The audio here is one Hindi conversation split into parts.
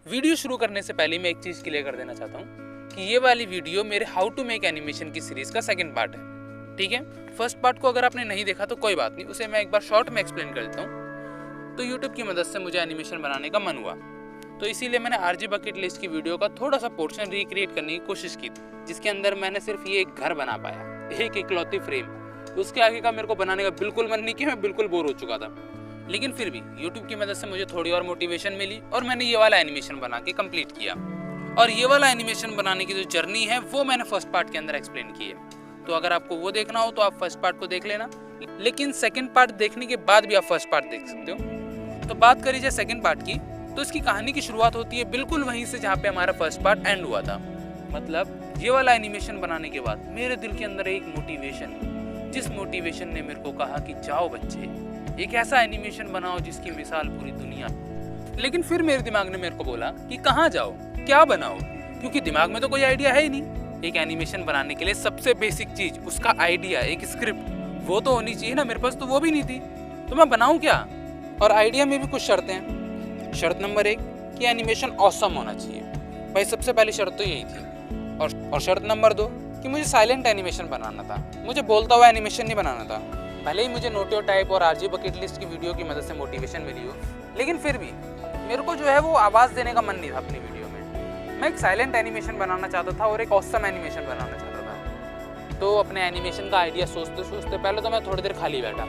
वीडियो शुरू करने से पहले मैं एक चीज़ क्लियर कर देना चाहता हूँ कि ये वाली वीडियो मेरे हाउ टू मेक एनिमेशन की सीरीज़ का सेकंड पार्ट है। ठीक है, फर्स्ट पार्ट को अगर आपने नहीं देखा तो कोई बात नहीं, उसे मैं एक बार शॉर्ट में एक्सप्लेन कर देता हूँ। तो यूट्यूब की मदद से मुझे एनिमेशन बनाने का मन हुआ, तो इसीलिए मैंने आरजी बकेट लिस्ट की वीडियो का थोड़ा सा पोर्शन रिक्रिएट करने की कोशिश की थी, जिसके अंदर मैंने सिर्फ ये एक घर बना पाया, एक इकलौती फ्रेम। उसके आगे का मेरे को बनाने का बिल्कुल मन नहीं किया, मैं बिल्कुल बोर हो चुका था। लेकिन फिर भी YouTube की मदद से मुझे थोड़ी और मोटिवेशन मिली और मैंने ये वाला एनिमेशन बना के कंप्लीट किया। और ये वाला एनिमेशन बनाने की जो जर्नी है वो मैंने फर्स्ट पार्ट के अंदर एक्सप्लेन की है। तो अगर आपको वो देखना हो तो आप फर्स्ट पार्ट को देख लेना, लेकिन सेकंड पार्ट देखने के बाद भी आप फर्स्ट पार्ट देख सकते हो। तो बात करी जाए सेकंड पार्ट की, तो इसकी कहानी की शुरुआत होती है बिल्कुल वहीं से जहाँ पे हमारा फर्स्ट पार्ट एंड हुआ था। मतलब ये वाला एनिमेशन बनाने के बाद मेरे दिल के अंदर एक मोटिवेशन, जिस मोटिवेशन ने मेरे को कहा कि जाओ बच्चे, एक ऐसा एनिमेशन बनाओ जिसकी मिसाल पूरी दुनिया। लेकिन फिर मेरे दिमाग ने मेरे को बोला कि कहाँ जाओ, क्या बनाओ, क्योंकि दिमाग में तो कोई आइडिया है ही नहीं। एक एनिमेशन बनाने के लिए सबसे बेसिक चीज उसका आइडिया, एक स्क्रिप्ट, वो तो होनी चाहिए ना। मेरे पास तो वो भी नहीं थी, तो मैं बनाऊं क्या। और आइडिया में भी कुछ शर्तें हैं। शर्त नंबर 1 कि एनिमेशन ऑसम होना चाहिए, भाई सबसे पहली शर्त तो यही थी। और शर्त नंबर 2 कि मुझे साइलेंट एनिमेशन बनाना था, मुझे बोलता हुआ एनिमेशन नहीं बनाना था। भले ही मुझे नोटियो टाइप और आरजी बकेट लिस्ट की वीडियो की मदद से मोटिवेशन मिली हो, लेकिन फिर भी मेरे को जो है वो आवाज़ देने का मन नहीं था अपनी वीडियो में। मैं एक साइलेंट एनिमेशन बनाना चाहता था और एक ऑसम एनिमेशन बनाना चाहता था। तो अपने एनिमेशन का आइडिया सोचते सोचते पहले तो मैं थोड़ी देर खाली बैठा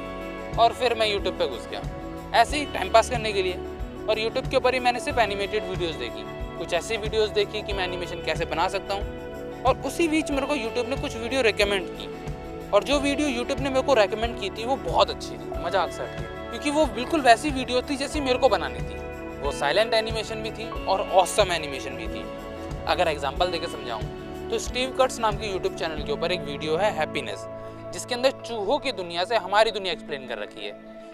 और फिर मैं यूट्यूब पे घुस गया, ऐसे ही टाइम पास करने के लिए। और यूट्यूब के ऊपर ही मैंने सिर्फ एनिमेटेड वीडियोज़ देखी, कुछ ऐसी वीडियोज़ देखी कि मैं एनिमेशन कैसे बना सकता हूँ। और उसी बीच मेरे को यूट्यूब ने कुछ वीडियो रिकमेंड की, और जो वीडियो यूट्यूब ने मेरे को रेकमेंड की थी वो बहुत अच्छी थी, मजाक से हटके, क्योंकि वो बिल्कुल वैसी वीडियो थी जैसी मेरे को बनानी थी। वो साइलेंट एनिमेशन भी थी और ऑसम एनिमेशन भी थी। अगर एग्जांपल देके समझाऊं तो स्टीव कट्स नाम के यूट्यूब चैनल के ऊपर एक वीडियो है हैप्पीनेस, जिसके अंदर चूहों की दुनिया से हमारी दुनिया एक्सप्लेन कर रखी है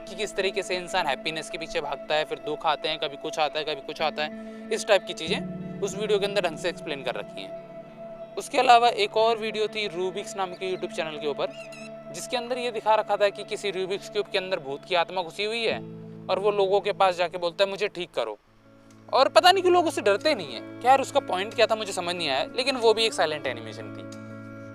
कि किस तरीके से इंसान हैप्पीनेस के पीछे भागता है, फिर दुख आते हैं, कभी कुछ आता है कभी कुछ आता है, इस टाइप की चीज़ें उस वीडियो के अंदर ढंग से एक्सप्लेन कर रखी हैं। उसके अलावा एक और वीडियो थी रूबिक्स नाम के यूट्यूब चैनल के ऊपर, जिसके अंदर ये दिखा रखा था कि किसी रूबिक्स क्यूब के अंदर भूत की आत्मा घुसी हुई है और वो लोगों के पास जाके बोलता है मुझे ठीक करो। और पता नहीं कि लोग उससे डरते नहीं है, खैर उसका पॉइंट क्या था मुझे समझ नहीं आया, लेकिन वो भी एक साइलेंट एनिमेशन थी।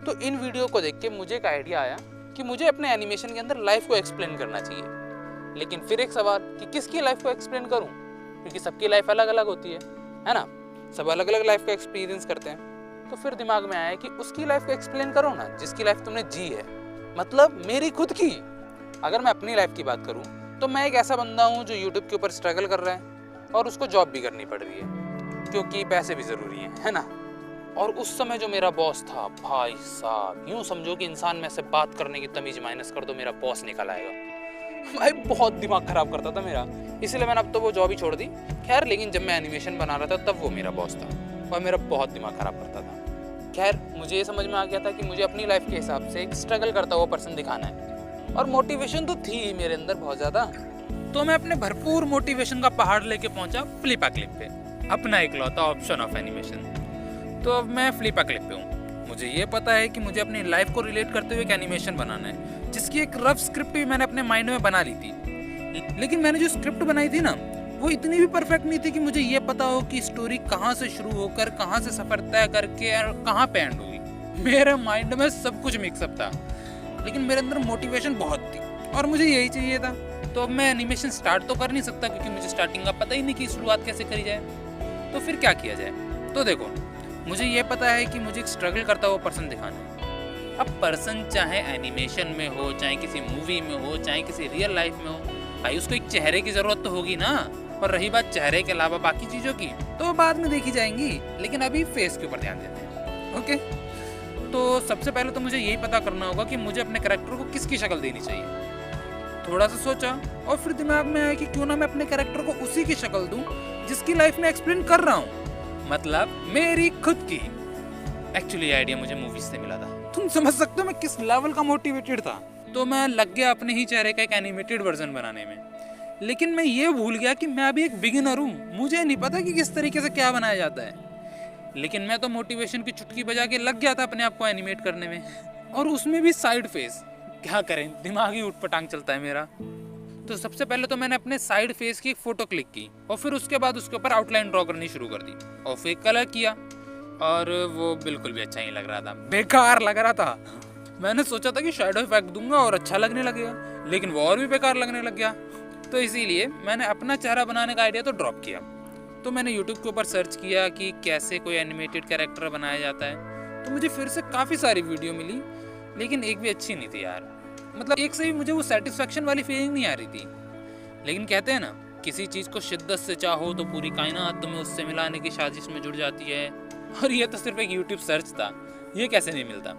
तो इन वीडियो को देख के मुझे एक आइडिया आया कि मुझे अपने एनिमेशन के अंदर लाइफ को एक्सप्लेन करना चाहिए। लेकिन फिर एक सवाल कि किसकी लाइफ को एक्सप्लेन करूँ, क्योंकि सबकी लाइफ अलग अलग होती है ना, सब अलग अलग लाइफ का एक्सपीरियंस करते हैं। तो फिर दिमाग में आया कि उसकी लाइफ को एक्सप्लेन करो ना जिसकी लाइफ तुमने जी है, मतलब मेरी खुद की। अगर मैं अपनी लाइफ की बात करूं तो मैं एक ऐसा बंदा हूं जो यूट्यूब के ऊपर स्ट्रगल कर रहा है और उसको जॉब भी करनी पड़ रही है क्योंकि पैसे भी ज़रूरी हैं, है ना। और उस समय जो मेरा बॉस था, भाई साहब यूँ समझो कि इंसान में से बात करने की तमीज़ माइनस कर दो, मेरा बॉस निकल आएगा। भाई बहुत दिमाग ख़राब करता था मेरा, इसलिए मैंने अब तो वो जॉब ही छोड़ दी। खैर लेकिन जब मैं एनिमेशन बना रहा था तब वो मेरा बॉस था और मेरा बहुत दिमाग ख़राब करता था। खैर मुझे ये समझ में आ गया था कि मुझे अपनी लाइफ के हिसाब से एक स्ट्रगल करता हुआ पर्सन दिखाना है, और मोटिवेशन तो थी ही मेरे अंदर बहुत ज़्यादा। तो मैं अपने भरपूर मोटिवेशन का पहाड़ लेके पहुंचा फ्लिपा क्लिप पे, अपना इकलौता ऑप्शन ऑफ एनिमेशन। तो अब मैं फ्लिपा क्लिप पे हूँ। मुझे ये पता है कि मुझे अपनी लाइफ को रिलेट करते हुए एक एनिमेशन बनाना है, जिसकी एक रफ स्क्रिप्ट भी मैंने अपने माइंड में बना ली थी। लेकिन मैंने जो स्क्रिप्ट बनाई थी ना, वो इतनी भी परफेक्ट नहीं थी कि मुझे ये पता हो कि स्टोरी कहाँ से शुरू होकर कहाँ से सफ़र तय करके और कहाँ पे एंड होगी। मेरे माइंड में सब कुछ मिक्सअप था, लेकिन मेरे अंदर मोटिवेशन बहुत थी और मुझे यही चाहिए था। तो अब मैं एनिमेशन स्टार्ट तो कर नहीं सकता क्योंकि मुझे स्टार्टिंग का पता ही नहीं कि शुरुआत कैसे करी जाए। तो फिर क्या किया जाए। तो देखो मुझे ये पता है कि मुझे एक स्ट्रगल करता हुआ पर्सन दिखाना है। अब पर्सन चाहे एनिमेशन में हो, चाहे किसी मूवी में हो, चाहे किसी रियल लाइफ में हो, भाई उसको एक चेहरे की ज़रूरत तो होगी ना। और रही बात चेहरे के अलावा बाकी चीज़ों की तो बाद में देखी जाएंगी, लेकिन अभी फेस के ऊपर ध्यान देते हैं। ओके, तो सबसे पहले तो मुझे यही पता करना होगा कि मुझे अपने कैरेक्टर को किसकी शक्ल देनी चाहिए। थोड़ा सा सोचा और फिर दिमाग में आया कि क्यों ना मैं अपने कैरेक्टर को उसी की शक्ल दूं जिसकी लाइफ में एक्सप्लेन कर रहा हूँ, मतलब मेरी खुद की। एक्चुअली आइडिया मुझे मूवीज से मिला था। तुम समझ सकते हो मैं किस लेवल का मोटिवेटेड था। तो मैं लग गया अपने ही चेहरे का एक एनिमेटेड वर्जन बनाने में, लेकिन मैं ये भूल गया कि मैं अभी एक बिगिनर हूँ, मुझे नहीं पता कि किस तरीके से क्या बनाया जाता है। लेकिन मैं तो मोटिवेशन की चुटकी बजा के लग गया था अपने आप को एनिमेट करने में, और उसमें भी साइड फेस। क्या करें, दिमाग ही उठपटांग चलता है मेरा। तो सबसे पहले तो मैंने अपने साइड फेस की एक फ़ोटो क्लिक की और फिर उसके बाद उसके ऊपर आउटलाइन ड्रॉ करनी शुरू कर दी और फिर कलर किया और वो बिल्कुल भी अच्छा नहीं लग रहा था, बेकार लग रहा था। मैंने सोचा था कि शैडो इफेक्ट दूंगा और अच्छा लगने लगेगा, लेकिन वो और भी बेकार लगने लग गया। तो इसीलिए मैंने अपना चेहरा बनाने का आइडिया तो ड्रॉप किया। तो मैंने यूट्यूब के ऊपर सर्च किया कि कैसे कोई एनिमेटेड कैरेक्टर बनाया जाता है। तो मुझे फिर से काफ़ी सारी वीडियो मिली, लेकिन एक भी अच्छी नहीं थी यार। मतलब एक से भी मुझे वो सेटिस्फेक्शन वाली फीलिंग नहीं आ रही थी। लेकिन कहते हैं ना, किसी चीज़ को शिद्दत से चाहो तो पूरी कायनात तुम्हें उससे मिलाने की साजिश में जुड़ जाती है। और ये तो सिर्फ एक यूट्यूब सर्च था, ये कैसे नहीं मिलता।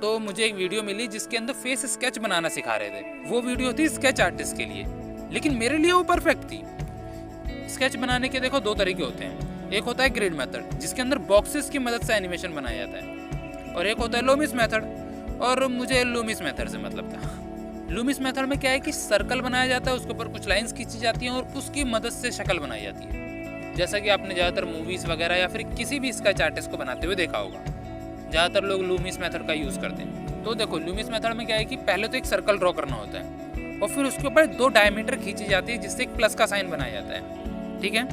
तो मुझे एक वीडियो मिली जिसके अंदर फेस स्केच बनाना सिखा रहे थे। वो वीडियो थी स्केच आर्टिस्ट के लिए, लेकिन मेरे लिए वो परफेक्ट थी। स्केच बनाने के देखो दो तरीके होते हैं। एक होता है ग्रिड मेथड, जिसके अंदर बॉक्सेस की मदद से एनिमेशन बनाया जाता है, और एक होता है लूमिस मेथड, और मुझे लूमिस मेथड से मतलब था। लूमिस मेथड में क्या है कि सर्कल बनाया जाता है, उसके ऊपर कुछ लाइंस खींची जाती हैं और उसकी मदद से शक्ल बनाई जाती है, जैसा कि आपने ज़्यादातर मूवीज़ वगैरह या फिर किसी भी स्केच आर्टिस्ट को बनाते हुए देखा होगा। ज़्यादातर लोग लूमिस मेथड का यूज़ करते हैं। तो देखो, लूमिस मेथड में क्या है कि पहले तो एक सर्कल ड्रॉ करना होता है और फिर उसके ऊपर 2 डायमीटर खींची जाती है, जिससे एक प्लस का साइन बनाया जाता है। ठीक है,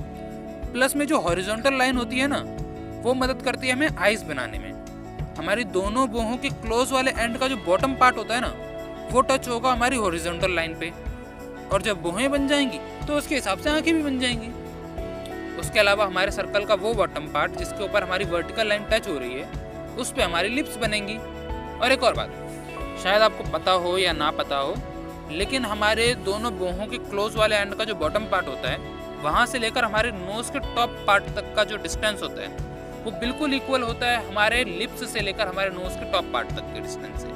प्लस में जो हॉरिजॉन्टल लाइन होती है ना, वो मदद करती है हमें आइज बनाने में। हमारी दोनों बाहों के क्लोज वाले एंड का जो बॉटम पार्ट होता है ना, वो टच होगा हमारी हॉरिजॉन्टल लाइन पे, और जब बाहें बन जाएंगी तो उसके हिसाब से आंखें भी बन जाएंगी। उसके अलावा हमारे सर्कल का वो बॉटम पार्ट जिसके ऊपर हमारी वर्टिकल लाइन टच हो रही है, उस पे हमारी लिप्स बनेंगी। और एक और बात, शायद आपको पता हो या ना पता हो, लेकिन हमारे दोनों बाहों के क्लोज वाले एंड का जो बॉटम पार्ट होता है, वहाँ से लेकर हमारे नोज के टॉप पार्ट तक का जो डिस्टेंस होता है, वो बिल्कुल इक्वल होता है हमारे लिप्स से लेकर हमारे नोज के टॉप पार्ट तक के डिस्टेंस से।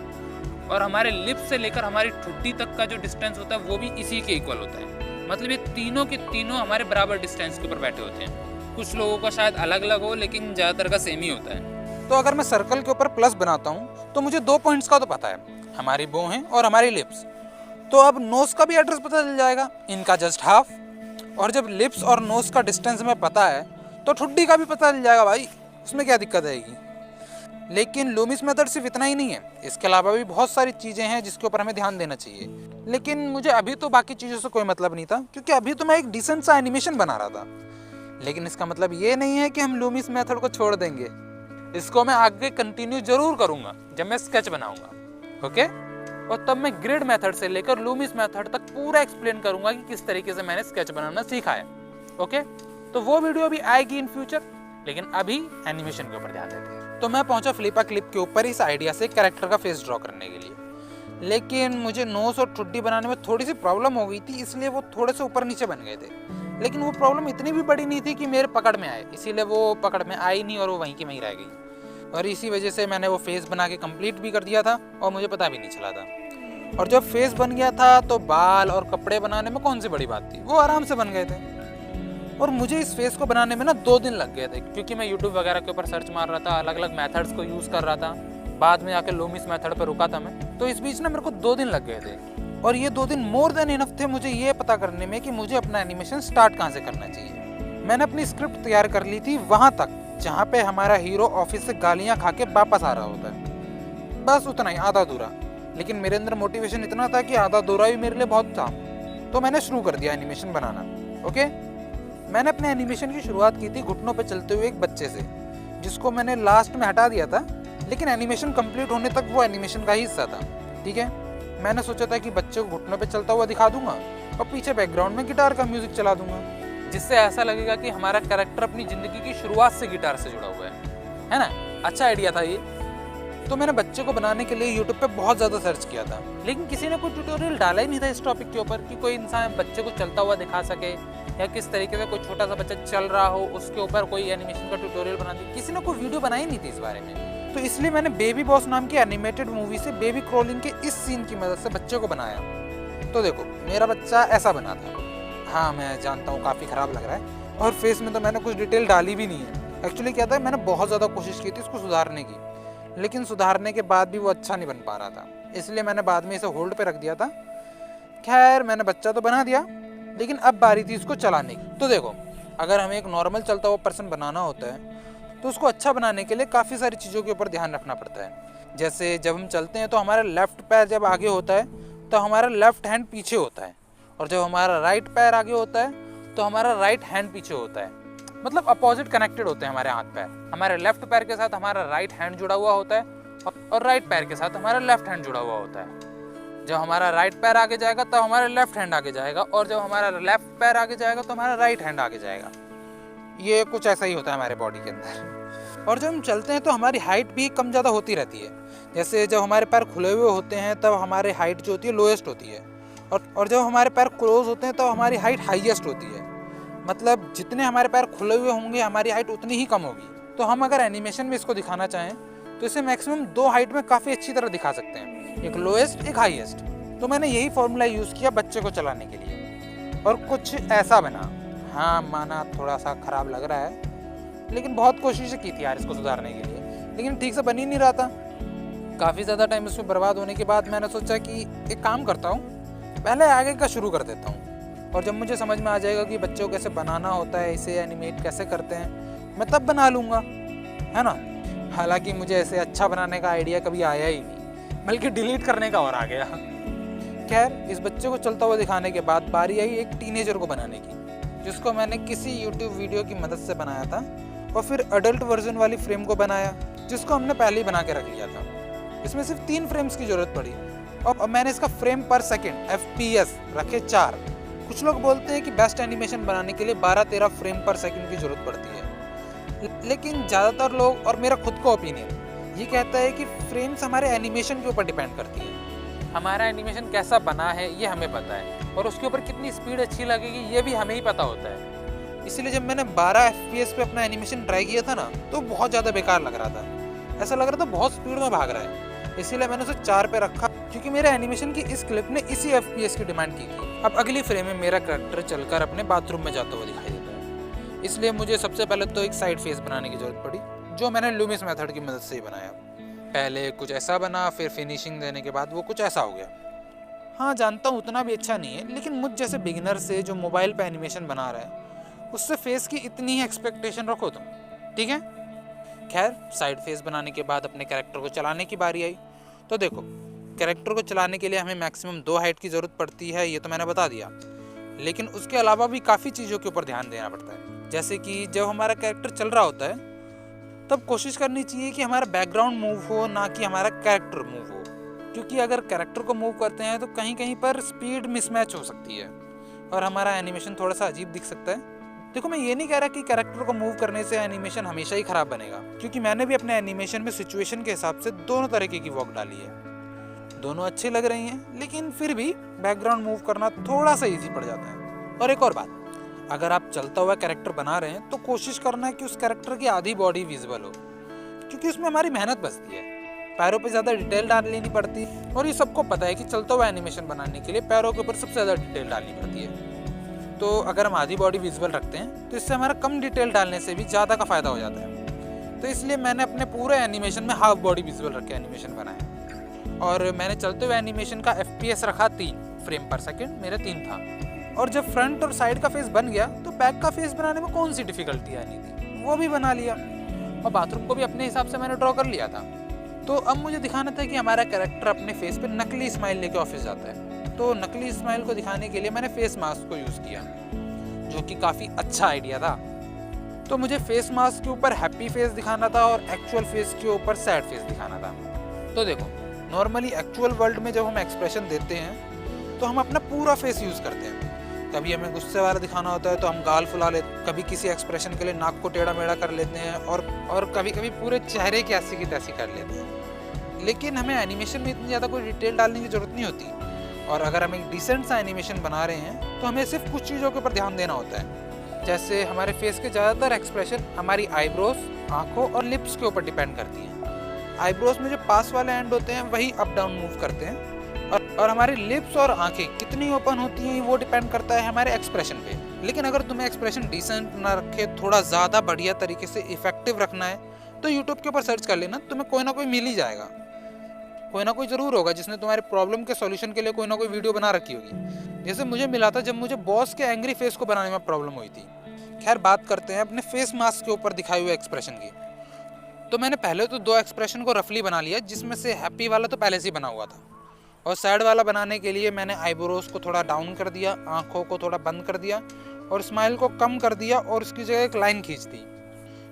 और हमारे लिप्स से लेकर हमारी ठुड्डी तक का जो डिस्टेंस होता है, वो भी इसी के इक्वल होता है। मतलब ये तीनों के तीनों हमारे बराबर डिस्टेंस के ऊपर बैठे होते हैं। कुछ लोगों का शायद अलग अलग हो, लेकिन ज़्यादातर का सेम ही होता है। तो अगर मैं सर्कल के ऊपर प्लस बनाता हूँ तो मुझे 2 पॉइंट्स का तो पता है, हमारी बाहें और हमारी लिप्स। तो अब नोज का भी एड्रेस पता चल जाएगा, इनका जस्ट हाफ। और जब लिप्स और नोज का डिस्टेंस हमें पता है तो ठुड्डी का भी पता चल जाएगा भाई, उसमें क्या दिक्कत आएगी। लेकिन लूमिस मेथड सिर्फ इतना ही नहीं है, इसके अलावा भी बहुत सारी चीज़ें हैं जिसके ऊपर हमें ध्यान देना चाहिए। लेकिन मुझे अभी तो बाकी चीज़ों से कोई मतलब नहीं था, क्योंकि अभी तो मैं एक डिसेंट सा एनिमेशन बना रहा था। लेकिन इसका मतलब ये नहीं है कि हम लूमिस मेथड को छोड़ देंगे। इसको मैं आगे कंटिन्यू जरूर करूँगा जब मैं स्केच बनाऊँगा, ओके। और तब मैं ग्रिड मेथड से लेकर लूमिस मेथड तक पूरा एक्सप्लेन करूँगा कि किस तरीके से मैंने स्केच बनाना सीखा है, ओके। तो वो वीडियो भी आएगी इन फ्यूचर, लेकिन अभी एनिमेशन के ऊपर ध्यान देते हैं। तो मैं पहुंचा फ्लिपा क्लिप के ऊपर इस आइडिया से कैरेक्टर का फेस ड्रॉ करने के लिए। लेकिन मुझे नोज और ठुड्डी बनाने में थोड़ी सी प्रॉब्लम हो गई थी, इसलिए वो थोड़े से ऊपर नीचे बन गए थे। लेकिन वो प्रॉब्लम इतनी भी बड़ी नहीं थी कि मेरे पकड़ में आए, इसीलिए वो पकड़ में आई नहीं और वो वहीं की वहीं रह गई। और इसी वजह से मैंने वो फेस बना के कंप्लीट भी कर दिया था और मुझे पता भी नहीं चला था। और जब फेस बन गया था तो बाल और कपड़े बनाने में कौन सी बड़ी बात थी, वो आराम से बन गए थे। और मुझे इस फेस को बनाने में ना 2 दिन लग गए थे, क्योंकि मैं यूट्यूब वगैरह के ऊपर सर्च मार रहा था, अलग अलग मेथड्स को यूज़ कर रहा था। बाद में आके लूमिस मेथड पर रुका था मैं। तो इस बीच ना मेरे को 2 दिन लग गए थे, और ये 2 दिन मोर देन इनफ थे मुझे ये पता करने में कि मुझे अपना एनिमेशन स्टार्ट कहाँ से करना चाहिए। मैंने अपनी स्क्रिप्ट तैयार कर ली थी वहाँ तक जहाँ पे हमारा हीरो ऑफिस से गालियाँ खा के वापस आ रहा होता है, बस उतना ही, आधा अधूरा। लेकिन मेरे अंदर मोटिवेशन इतना था कि आधा अधूरा भी मेरे लिए बहुत था। तो मैंने शुरू कर दिया एनिमेशन बनाना, ओके। मैंने अपने एनिमेशन की शुरुआत की थी घुटनों पे चलते हुए एक बच्चे से, जिसको मैंने लास्ट में हटा दिया था, लेकिन एनिमेशन कंप्लीट होने तक वो एनिमेशन का ही हिस्सा था, ठीक है। मैंने सोचा था कि बच्चे को घुटनों पे चलता हुआ दिखा दूंगा और पीछे बैकग्राउंड में गिटार का म्यूजिक चला दूंगा, जिससे ऐसा लगेगा कि हमारा कैरेक्टर अपनी ज़िंदगी की शुरुआत से गिटार से जुड़ा हुआ है ना। अच्छा आइडिया था ये। तो मैंने बच्चे को बनाने के लिए यूट्यूब पे बहुत ज़्यादा सर्च किया था, लेकिन किसी ने कोई ट्यूटोरियल डाला ही नहीं था इस टॉपिक के ऊपर कि कोई इंसान बच्चे को चलता हुआ दिखा सके, या किस तरीके से कोई छोटा सा बच्चा चल रहा हो उसके ऊपर कोई एनिमेशन का ट्यूटोरियल बना दी। किसी ने कोई वीडियो बनाई नहीं थी इस बारे में। तो इसलिए मैंने बेबी बॉस नाम की एनिमेटेड मूवी से बेबी क्रॉलिंग के इस सीन की मदद से बच्चे को बनाया। तो देखो, मेरा बच्चा ऐसा बना था। हाँ, मैं जानता हूँ काफ़ी ख़राब लग रहा है, और फेस में तो मैंने कुछ डिटेल डाली भी नहीं है। एक्चुअली क्या था, मैंने बहुत ज़्यादा कोशिश की थी इसको सुधारने की, लेकिन सुधारने के बाद भी वो अच्छा नहीं बन पा रहा था, इसलिए मैंने बाद में इसे होल्ड पे रख दिया था। खैर, मैंने बच्चा तो बना दिया, लेकिन अब बारी थी इसको चलाने की। तो देखो, अगर हमें एक नॉर्मल चलता हुआ पर्सन बनाना होता है तो उसको अच्छा बनाने के लिए काफ़ी सारी चीज़ों के ऊपर ध्यान रखना पड़ता है। जैसे जब हम चलते हैं तो हमारा लेफ्ट पैर जब आगे होता है तो हमारा लेफ्ट हैंड पीछे होता है, और जब हमारा राइट पैर आगे होता है तो हमारा राइट हैंड पीछे होता है, मतलब अपोजिट कनेक्टेड होते हैं हमारे हाथ पैर। हमारे लेफ्ट पैर के साथ हमारा राइट हैंड जुड़ा हुआ होता है और राइट पैर के साथ हमारा लेफ्ट हैंड जुड़ा हुआ होता है। जब हमारा राइट पैर आगे जाएगा तब हमारा लेफ्ट हैंड आगे जाएगा, और जब हमारा लेफ्ट पैर आगे जाएगा तो हमारा राइट हैंड आगे जाएगा। ये कुछ ऐसा ही होता है हमारे बॉडी के अंदर। और जब हम चलते हैं तो हमारी हाइट भी कम ज़्यादा होती रहती है। जैसे जब हमारे पैर खुले हुए होते हैं तब हमारी हाइट जो होती है लोएस्ट होती है, और जब हमारे पैर क्लोज होते हैं तब हमारी हाइट हाईएस्ट होती है। मतलब जितने हमारे पैर खुले हुए होंगे हमारी हाइट उतनी ही कम होगी। तो हम अगर एनिमेशन में इसको दिखाना चाहें तो इसे मैक्सिमम 2 हाइट में काफ़ी अच्छी तरह दिखा सकते हैं, एक लोएस्ट एक हाईएस्ट। तो मैंने यही फॉर्मूला यूज़ किया बच्चे को चलाने के लिए, और कुछ ऐसा बना। हाँ माना थोड़ा सा ख़राब लग रहा है, लेकिन बहुत कोशिशें की थी यार इसको सुधारने के लिए, लेकिन ठीक से बन ही नहीं रहा था। काफ़ी ज़्यादा टाइम इसमें बर्बाद होने के बाद मैंने सोचा कि एक काम करता हूँ, पहले आगे का शुरू कर देता हूँ, और जब मुझे समझ में आ जाएगा कि बच्चों को कैसे बनाना होता है, इसे एनिमेट कैसे करते हैं, मैं तब बना लूँगा, है ना। हालांकि मुझे ऐसे अच्छा बनाने का आइडिया कभी आया ही नहीं, बल्कि डिलीट करने का और आ गया। खैर, इस बच्चे को चलता हुआ दिखाने के बाद बारी आई एक टीनेजर को बनाने की, जिसको मैंने किसी यूट्यूब वीडियो की मदद से बनाया था, और फिर अडल्ट वर्जन वाली फ्रेम को बनाया, जिसको हमने पहले ही बना के रख लिया था। इसमें सिर्फ 3 फ्रेम्स की ज़रूरत पड़ी, और मैंने इसका फ्रेम पर सेकेंड FPS रखे 4। कुछ लोग बोलते हैं कि बेस्ट एनिमेशन बनाने के लिए 12-13 फ्रेम पर सेकेंड की ज़रूरत पड़ती है, लेकिन ज़्यादातर लोग और मेरा खुद का ओपिनियन ये कहता है कि फ्रेम्स हमारे एनिमेशन के ऊपर डिपेंड करती है। हमारा एनिमेशन कैसा बना है ये हमें पता है, और उसके ऊपर कितनी स्पीड अच्छी लगेगी ये भी हमें ही पता होता है। इसलिए जब मैंने 12 FPS पे अपना एनिमेशन ट्राई किया था ना, तो बहुत ज़्यादा बेकार लग रहा था। ऐसा लग रहा था बहुत स्पीड में भाग रहा है, इसीलिए मैंने उसे 4 पे रखा, क्योंकि मेरे एनिमेशन की इस क्लिप ने इसी FPS की डिमांड की थी। अब अगली फ्रेम में मेरा कैरेक्टर चलकर अपने बाथरूम में जाता हुआ दिखाई देता है, इसलिए मुझे सबसे पहले तो एक साइड फेस बनाने की जरूरत पड़ी, जो मैंने लूमिस मेथड की मदद से ही बनाया। पहले कुछ ऐसा बना, फिर फिनिशिंग देने के बाद वो कुछ ऐसा हो गया। हाँ जानता हूँ उतना भी अच्छा नहीं है, लेकिन मुझ जैसे बिगिनर से जो मोबाइल पे एनिमेशन बना रहा है, उससे फेस की इतनी ही एक्सपेक्टेशन रखो तुम, ठीक है। खैर, साइड फेस बनाने के बाद अपने कैरेक्टर को चलाने की बारी आई। तो देखो, कैरेक्टर को चलाने के लिए हमें मैक्सिमम 2 हाइट की ज़रूरत पड़ती है, ये तो मैंने बता दिया, लेकिन उसके अलावा भी काफ़ी चीज़ों के ऊपर ध्यान देना पड़ता है। जैसे कि जब हमारा कैरेक्टर चल रहा होता है तब कोशिश करनी चाहिए कि हमारा बैकग्राउंड मूव हो, ना कि हमारा कैरेक्टर मूव हो, क्योंकि अगर कैरेक्टर को मूव करते हैं तो कहीं कहीं पर स्पीड मिसमैच हो सकती है और हमारा एनिमेशन थोड़ा सा अजीब दिख सकता है। देखो, मैं ये नहीं कह रहा कि कैरेक्टर को मूव करने से एनिमेशन हमेशा ही ख़राब बनेगा, क्योंकि मैंने भी अपने एनिमेशन में सिचुएशन के हिसाब से दोनों तरीके की वॉक डाली है, दोनों अच्छी लग रही हैं, लेकिन फिर भी बैकग्राउंड मूव करना थोड़ा सा ईजी पड़ जाता है। और एक और बात, अगर आप चलता हुआ कैरेक्टर बना रहे हैं तो कोशिश करना है कि उस कैरेक्टर की आधी बॉडी विजिबल हो, क्योंकि उसमें हमारी मेहनत बचती है, पैरों पे ज़्यादा डिटेल डाल लेनी पड़ती है, और ये सबको पता है कि चलता हुआ एनिमेशन बनाने के लिए पैरों के ऊपर सबसे ज़्यादा डिटेल डालनी पड़ती है। तो अगर हम आधी बॉडी विजिबल रखते हैं तो इससे हमारा कम डिटेल डालने से भी ज़्यादा का फ़ायदा हो जाता है। तो इसलिए मैंने अपने पूरे एनिमेशन में हाफ बॉडी विजिबल रख के एनिमेशन बनाया, और मैंने चलते हुए एनिमेशन का FPS रखा 3 फ्रेम पर सेकेंड, मेरा 3 था। और जब फ्रंट और साइड का फेस बन गया तो बैक का फेस बनाने में कौन सी डिफ़िकल्टी आनी थी, वो भी बना लिया, और बाथरूम को भी अपने हिसाब से मैंने ड्रॉ कर लिया था। तो अब मुझे दिखाना था कि हमारा कैरेक्टर अपने फेस पे नकली स्माइल लेके ऑफिस जाता है। तो नकली स्माइल को दिखाने के लिए मैंने फेस मास्क को यूज़ किया, जो कि काफ़ी अच्छा आइडिया था। तो मुझे फेस मास्क के ऊपर हैप्पी फेस दिखाना था और एक्चुअल फेस के ऊपर सैड फेस दिखाना था। तो देखो, नॉर्मली एक्चुअल वर्ल्ड में जब हम एक्सप्रेशन देते हैं तो हम अपना पूरा फेस यूज़ करते हैं। कभी हमें गुस्से वाला दिखाना होता है तो हम गाल फुला लेते, कभी किसी एक्सप्रेशन के लिए नाक को टेढ़ा मेढ़ा कर लेते हैं, और कभी कभी पूरे चेहरे की ऐसी की तैसी कर लेते हैं। लेकिन हमें एनिमेशन में इतनी ज़्यादा कोई डिटेल डालने की ज़रूरत नहीं होती, और अगर हम एक डिसेंट सा एनिमेशन बना रहे हैं तो हमें सिर्फ कुछ चीज़ों के ऊपर ध्यान देना होता है। जैसे हमारे फेस के ज़्यादातर एक्सप्रेशन हमारी आईब्रोज, आँखों और लिप्स के ऊपर डिपेंड करती हैं। आईब्रोज में जो पास वाले एंड होते हैं वही अप डाउन मूव करते हैं, और हमारी लिप्स और आंखें कितनी ओपन होती हैं वो डिपेंड करता है हमारे एक्सप्रेशन पे। लेकिन अगर तुम्हें एक्सप्रेशन डिसेंट ना रखे, थोड़ा ज़्यादा बढ़िया तरीके से इफेक्टिव रखना है, तो यूट्यूब के ऊपर सर्च कर लेना, तुम्हें कोई ना कोई मिल ही जाएगा। कोई ना कोई ज़रूर होगा जिसने तुम्हारे प्रॉब्लम के सॉल्यूशन के लिए कोई ना कोई वीडियो बना रखी होगी, जैसे मुझे मिला था जब मुझे बॉस के एंग्री फेस को बनाने में प्रॉब्लम हुई थी। खैर, बात करते हैं अपने फेस मास्क के ऊपर दिखाए हुए एक्सप्रेशन की। तो मैंने पहले तो 2 एक्सप्रेशन को रफली बना लिया, जिसमें से हैप्पी वाला तो पहले से ही बना हुआ था, और सैड वाला बनाने के लिए मैंने आईब्रोज को थोड़ा डाउन कर दिया, आंखों को थोड़ा बंद कर दिया और स्माइल को कम कर दिया और उसकी जगह एक लाइन खींच दी,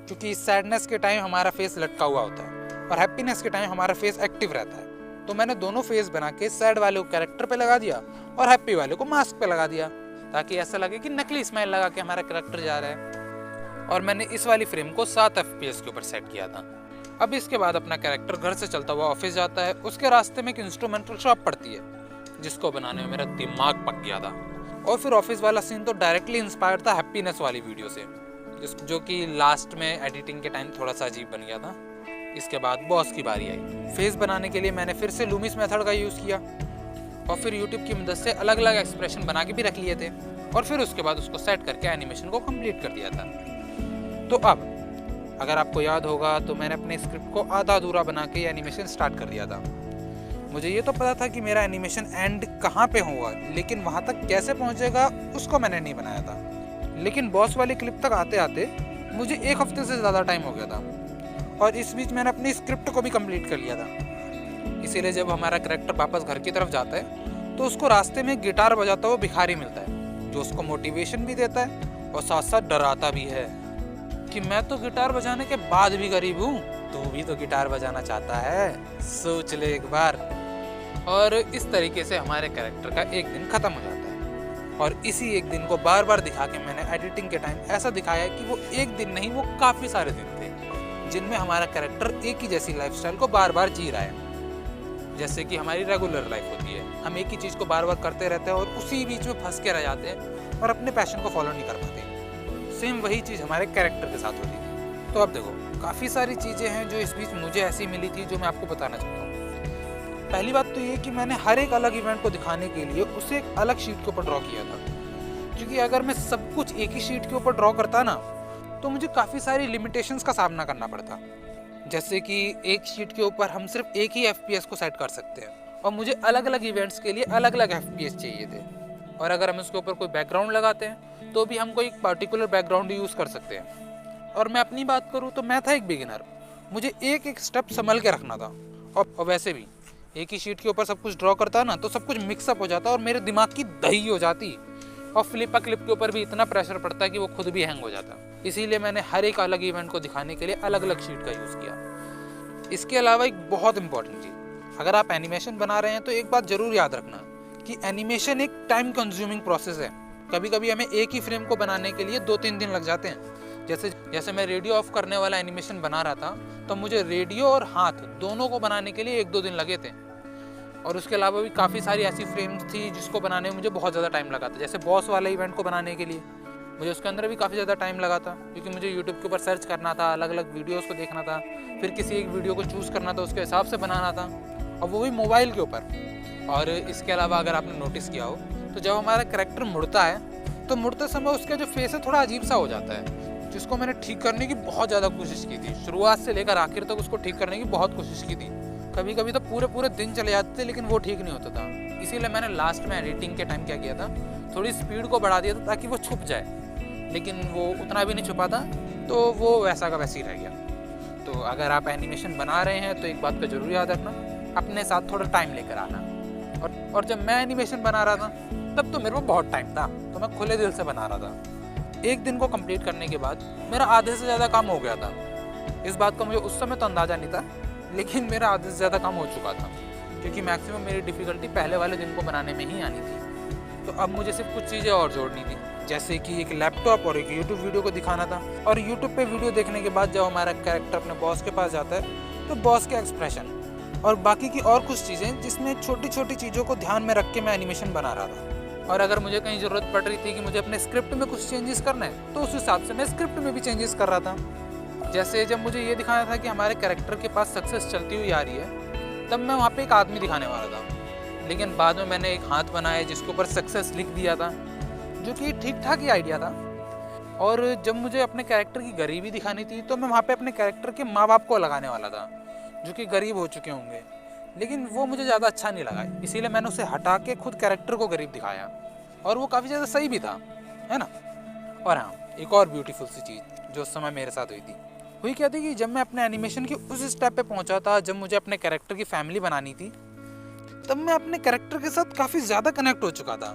क्योंकि सैडनेस के टाइम हमारा फेस लटका हुआ होता है और हैप्पीनेस के टाइम हमारा फेस एक्टिव रहता है। तो मैंने दोनों फेस बना के सैड वाले को कैरेक्टर पे लगा दिया और हैप्पी वाले को मास्क पे लगा दिया, ताकि ऐसा लगे कि नकली स्माइल लगा के हमारा कैरेक्टर जा रहा है। और मैंने इस वाली फ्रेम को 7 FPS के ऊपर सेट किया था। अब इसके बाद अपना कैरेक्टर घर से चलता हुआ ऑफिस जाता है। उसके रास्ते में एक इंस्ट्रूमेंटल शॉप पड़ती है, जिसको बनाने में मेरा दिमाग पक गया था। और फिर ऑफिस वाला सीन तो डायरेक्टली इंस्पायर्ड था हैप्पीनेस वाली वीडियो से, जो कि लास्ट में एडिटिंग के टाइम थोड़ा सा अजीब बन गया था। इसके बाद बॉस की बारी आई। फेस बनाने के लिए मैंने फिर से लूमिस मेथड का यूज़ किया और फिर यूट्यूब की मदद से अलग अलग एक्सप्रेशन बना के भी रख लिए थे और फिर उसके बाद उसको सेट करके एनिमेशन को कंप्लीट कर दिया था। तो अब अगर आपको याद होगा तो मैंने अपने स्क्रिप्ट को आधा अधूरा बना के एनिमेशन स्टार्ट कर दिया था। मुझे ये तो पता था कि मेरा एनिमेशन एंड कहाँ पे होगा, लेकिन वहाँ तक कैसे पहुँचेगा उसको मैंने नहीं बनाया था। लेकिन बॉस वाली क्लिप तक आते आते मुझे 1 हफ्ते से ज़्यादा टाइम हो गया था और इस बीच मैंने अपनी स्क्रिप्ट को भी कंप्लीट कर लिया था। इसीलिए जब हमारा कैरेक्टर वापस घर की तरफ जाता है तो उसको रास्ते में गिटार बजाता हुआ भिखारी मिलता है, जो उसको मोटिवेशन भी देता है और साथ साथ डराता भी है कि मैं तो गिटार बजाने के बाद भी गरीब हूँ, तू भी तो गिटार बजाना चाहता है, सोच ले एक बार। और इस तरीके से हमारे कैरेक्टर का एक दिन खत्म हो जाता है और इसी एक दिन को बार बार दिखा के मैंने एडिटिंग के टाइम ऐसा दिखाया कि वो एक दिन नहीं, वो काफ़ी सारे दिन थे जिनमें हमारा कैरेक्टर एक ही जैसी लाइफस्टाइल को बार बार जी रहा है, जैसे कि हमारी रेगुलर लाइफ होती है। हम एक ही चीज़ को बार बार करते रहते हैं और उसी बीच में फंस के रह जाते हैं और अपने पैशन को फॉलो नहीं कर पाते। सेम वही चीज़ हमारे कैरेक्टर के साथ होती थी। तो अब देखो, काफ़ी सारी चीज़ें हैं जो इस बीच मुझे ऐसी मिली थी जो मैं आपको बताना चाहता हूँ। पहली बात तो ये कि मैंने हर एक अलग इवेंट को दिखाने के लिए उसे एक अलग शीट के ऊपर ड्रॉ किया था, क्योंकि अगर मैं सब कुछ एक ही शीट के ऊपर ड्रॉ करता ना तो मुझे काफ़ी सारी लिमिटेशंस का सामना करना पड़ता। जैसे कि एक शीट के ऊपर हम सिर्फ एक ही FPS को सेट कर सकते हैं और मुझे अलग अलग इवेंट्स के लिए अलग अलग FPS चाहिए थे। और अगर हम इसके ऊपर कोई बैकग्राउंड लगाते हैं तो भी हम कोई पर्टिकुलर बैकग्राउंड यूज़ कर सकते हैं। और मैं अपनी बात करूँ तो मैं था एक बिगिनर, मुझे एक एक स्टेप संभल के रखना था। और वैसे भी एक ही शीट के ऊपर सब कुछ ड्रॉ करता ना तो सब कुछ मिक्सअप हो जाता और मेरे दिमाग की दही हो जाती और फ्लिपा क्लिप के ऊपर भी इतना प्रेशर पड़ता है कि वो खुद भी हैंग हो जाता। इसीलिए मैंने हर एक अलग इवेंट को दिखाने के लिए अलग अलग शीट का यूज़ किया। इसके अलावा एक बहुत इंपॉर्टेंट चीज़, अगर आप एनिमेशन बना रहे हैं तो एक बात ज़रूर याद रखना कि एनिमेशन एक टाइम कंज्यूमिंग प्रोसेस है। कभी कभी हमें एक ही फ्रेम को बनाने के लिए 2-3 दिन लग जाते हैं। जैसे मैं रेडियो ऑफ करने वाला एनिमेशन बना रहा था तो मुझे रेडियो और हाथ दोनों को बनाने के लिए 1-2 दिन लगे थे। और उसके अलावा भी काफ़ी सारी ऐसी फ्रेम्स थी जिसको बनाने में मुझे बहुत ज़्यादा टाइम लगा था। जैसे बॉस वाले इवेंट को बनाने के लिए मुझे उसके अंदर भी काफ़ी ज़्यादा टाइम लगा था, क्योंकि मुझे यूट्यूब के ऊपर सर्च करना था, अलग अलग वीडियोस को देखना था, फिर किसी एक वीडियो को चूज़ करना था, उसके हिसाब से बनाना था, और वो भी मोबाइल के ऊपर। और इसके अलावा अगर आपने नोटिस किया हो तो जब हमारा कैरेक्टर मुड़ता है तो मुड़ते समय उसका जो फेस है थोड़ा अजीब सा हो जाता है, जिसको मैंने ठीक करने की बहुत ज़्यादा कोशिश की थी। शुरुआत से लेकर आखिर तक उसको ठीक करने की बहुत कोशिश की थी। कभी कभी तो पूरे दिन चले जाते थे लेकिन वो ठीक नहीं होता था। इसीलिए मैंने लास्ट में एडिटिंग के टाइम क्या किया था, थोड़ी स्पीड को बढ़ा दिया था ताकि वो छुप जाए, लेकिन वो उतना भी नहीं छुपा था, तो वो वैसा का वैसे ही रह गया। तो अगर आप एनिमेशन बना रहे हैं तो एक बात का जरूर याद रखना, अपने साथ थोड़ा टाइम लेकर आना। और जब मैं एनिमेशन बना रहा था तब तो मेरे को बहुत टाइम था, तो मैं खुले दिल से बना रहा था। एक दिन को कंप्लीट करने के बाद मेरा आधे से ज़्यादा काम हो गया था। इस बात का मुझे उस समय तो अंदाज़ा नहीं था, लेकिन मेरा आधे से ज़्यादा काम हो चुका था, क्योंकि मैक्सिमम मेरी डिफ़िकल्टी पहले वाले दिन को बनाने में ही आनी थी। तो अब मुझे सिर्फ कुछ चीज़ें और जोड़नी थी, जैसे कि एक लैपटॉप और एक यूट्यूब वीडियो को दिखाना था। और यूट्यूब पे वीडियो देखने के बाद जब हमारा कैरेक्टर अपने बॉस के पास जाता है तो बॉस के एक्सप्रेशन और बाकी की और कुछ चीज़ें जिसमें छोटी छोटी चीज़ों को ध्यान में रख के मैं एनिमेशन बना रहा था। और अगर मुझे कहीं ज़रूरत पड़ रही थी कि मुझे अपने स्क्रिप्ट में कुछ चेंजेस करना है तो उस हिसाब से मैं स्क्रिप्ट में भी चेंजेस कर रहा था। जैसे जब मुझे ये दिखाना था कि हमारे कैरेक्टर के पास सक्सेस चलती हुई आ रही है, तब मैं वहाँ पे एक आदमी दिखाने वाला था, लेकिन बाद में मैंने एक हाथ बनाया जिसके ऊपर सक्सेस लिख दिया था, जो कि ठीक ठाक ही आइडिया था। और जब मुझे अपने कैरेक्टर की गरीबी दिखानी थी तो मैं वहाँ पे अपने कैरेक्टर के माँ बाप को लगाने वाला था, जो कि गरीब हो चुके होंगे, लेकिन वो मुझे ज़्यादा अच्छा नहीं लगा, इसीलिए मैंने उसे हटा के खुद कैरेक्टर को गरीब दिखाया, और वो काफ़ी ज़्यादा सही भी था, है ना। और हाँ, एक और ब्यूटीफुल सी चीज़ जो उस समय मेरे साथ हुई क्या थी कि जब मैं अपने एनिमेशन के उस स्टेप पे पहुंचा था जब मुझे अपने कैरेक्टर की फैमिली बनानी थी, तब मैं अपने कैरेक्टर के साथ काफ़ी ज़्यादा कनेक्ट हो चुका था।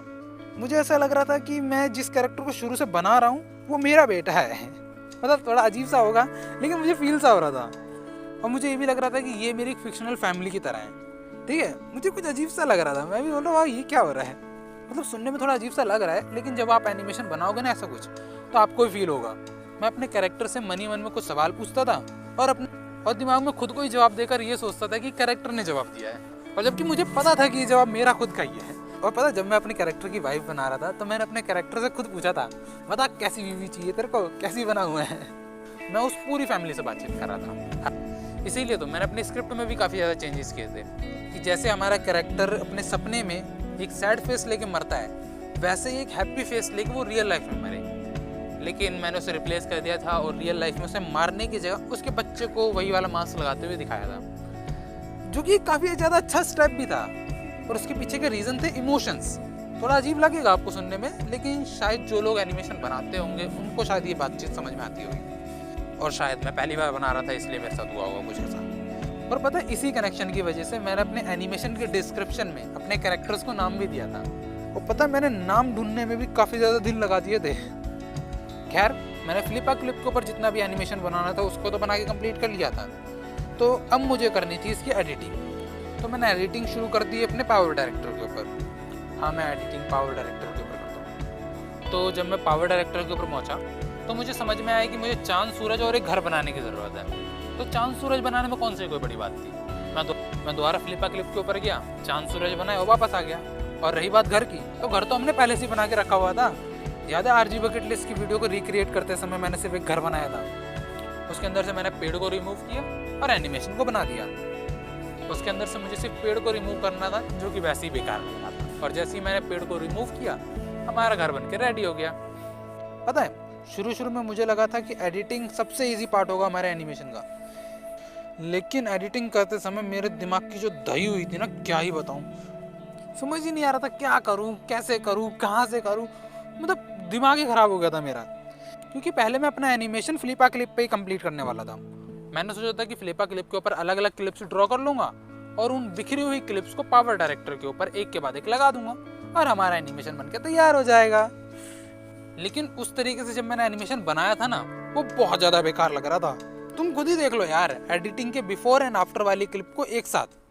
मुझे ऐसा लग रहा था कि मैं जिस कैरेक्टर को शुरू से बना रहा हूँ वो मेरा बेटा है। मतलब थोड़ा अजीब सा होगा, लेकिन मुझे फील सा हो रहा था। और मुझे ये भी लग रहा था कि ये मेरी एक फिक्शनल फैमिली की तरह है। ठीक है, मुझे कुछ अजीब सा लग रहा था। मैं भी बोल रहा हूँ ये क्या हो रहा है। मतलब सुनने में थोड़ा अजीब सा लग रहा है, लेकिन जब आप एनिमेशन बनाओगे ना ऐसा कुछ, तो आपको भी फील होगा। मैं अपने कैरेक्टर से मन ही मन में कुछ सवाल पूछता था और दिमाग में खुद को ही जवाब देकर ये सोचता था कि कैरेक्टर ने जवाब दिया है, और जबकि मुझे पता था कि ये जवाब मेरा खुद का ही है। और पता, जब मैं अपने कैरेक्टर की वाइफ बना रहा था तो मैंने अपने कैरेक्टर से खुद पूछा था, बता कैसी बीवी चाहिए तेरे को, कैसी बना हुआ है। मैं उस पूरी फैमिली से बातचीत कर रहा था। इसीलिए तो मैंने अपने स्क्रिप्ट में भी काफ़ी ज़्यादा चेंजेस किए थे कि जैसे हमारा कैरेक्टर अपने सपने में एक सैड फेस लेके मरता है, वैसे ही एक हैप्पी फेस लेके वो रियल लाइफ में मरे। लेकिन मैंने उसे रिप्लेस कर दिया था और रियल लाइफ में उसे मारने की जगह उसके बच्चे को वही वाला मास्क लगाते हुए दिखाया था, जो कि काफ़ी ज़्यादा अच्छा स्टेप भी था। और उसके पीछे के रीज़न थे इमोशंस। थोड़ा अजीब लगेगा आपको सुनने में, लेकिन शायद जो लोग एनिमेशन बनाते होंगे उनको शायद ये बातचीत समझ में आती होगी। और शायद मैं पहली बार बना रहा था इसलिए मेरे साथ हुआ होगा कुछ ऐसा। और पता है, इसी कनेक्शन की वजह से मैंने अपने एनिमेशन के डिस्क्रिप्शन में अपने कैरेक्टर्स को नाम भी दिया था। और पता है, मैंने नाम ढूंढने में भी काफ़ी ज़्यादा दिन लगा दिए थे। खैर, मैंने फ्लिपा क्लिप के ऊपर जितना भी एनिमेशन बनाना था उसको तो बना के कंप्लीट कर लिया था। तो अब मुझे करनी थी इसकी एडिटिंग। तो मैंने एडिटिंग शुरू कर दी अपने पावर डायरेक्टर के ऊपर। हाँ, मैं एडिटिंग पावर डायरेक्टर के ऊपर करता हूँ। तो जब मैं पावर डायरेक्टर के ऊपर पहुँचा तो मुझे समझ में आया कि मुझे चांद सूरज और एक घर बनाने की ज़रूरत है। तो चांद सूरज बनाने में कौन सी कोई बड़ी बात थी। मैं दोबारा फ्लिपा क्लिप के ऊपर गया, चांद सूरज बनाया और वापस आ गया। और रही बात घर की, तो घर तो हमने पहले से ही बना के रखा हुआ था। याद है, आरजी बकेट लिस्ट की वीडियो को रिक्रिएट करते समय मैंने सिर्फ एक घर बनाया था। उसके अंदर से मैंने पेड़ को रिमूव किया और एनिमेशन को बना दिया। उसके अंदर से मुझे सिर्फ पेड़ को रिमूव करना था, जो कि वैसे ही बेकार लग रहा था। और जैसे ही मैंने पेड़ को रिमूव किया, हमारा घर बन के रेडी हो गया। पता है, शुरू में मुझे लगा था कि एडिटिंग सबसे ईजी पार्ट होगा हमारे एनिमेशन का, लेकिन एडिटिंग करते समय मेरे दिमाग की जो दही हुई थी ना, क्या ही बताऊं। समझ ही नहीं आ रहा था क्या करूं, कैसे करूं, कहां से करूं। मतलब दिमाग ही खराब हो गया था मेरा, क्योंकि पहले मैं अपना एनिमेशन फ्लिपा क्लिप पे ही कंप्लीट करने वाला था। मैंने सोचा था कि फ्लिपा क्लिप के ऊपर अलग अलग क्लिप्स ड्रॉ कर लूंगा और उन बिखरी हुई क्लिप्स को पावर डायरेक्टर के ऊपर एक के बाद एक लगा दूंगा और हमारा एनिमेशन बनकर तैयार हो जाएगा। लेकिन उस तरीके से जब मैंने एनिमेशन बनाया था ना, वो बहुत ज़्यादा बेकार लग रहा था। तुम खुद ही देख लो यार, एडिटिंग के बिफोर एंड आफ्टर वाली क्लिप को एक साथ।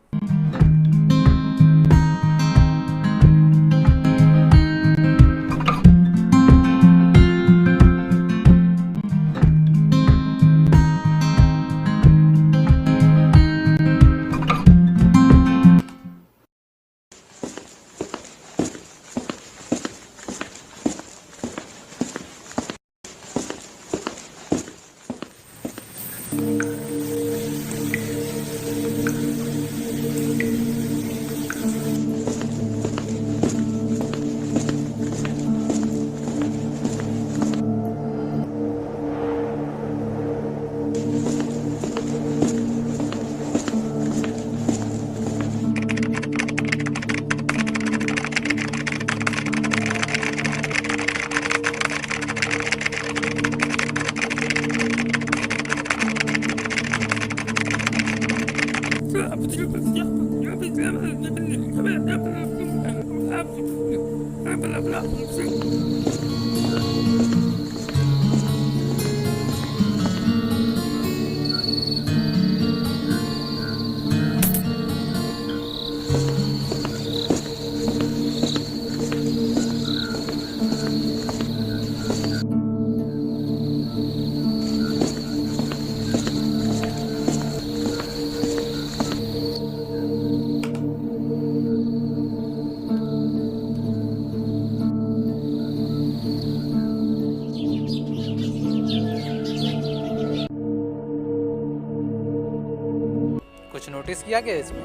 कुछ नोटिस किया क्या इसमें?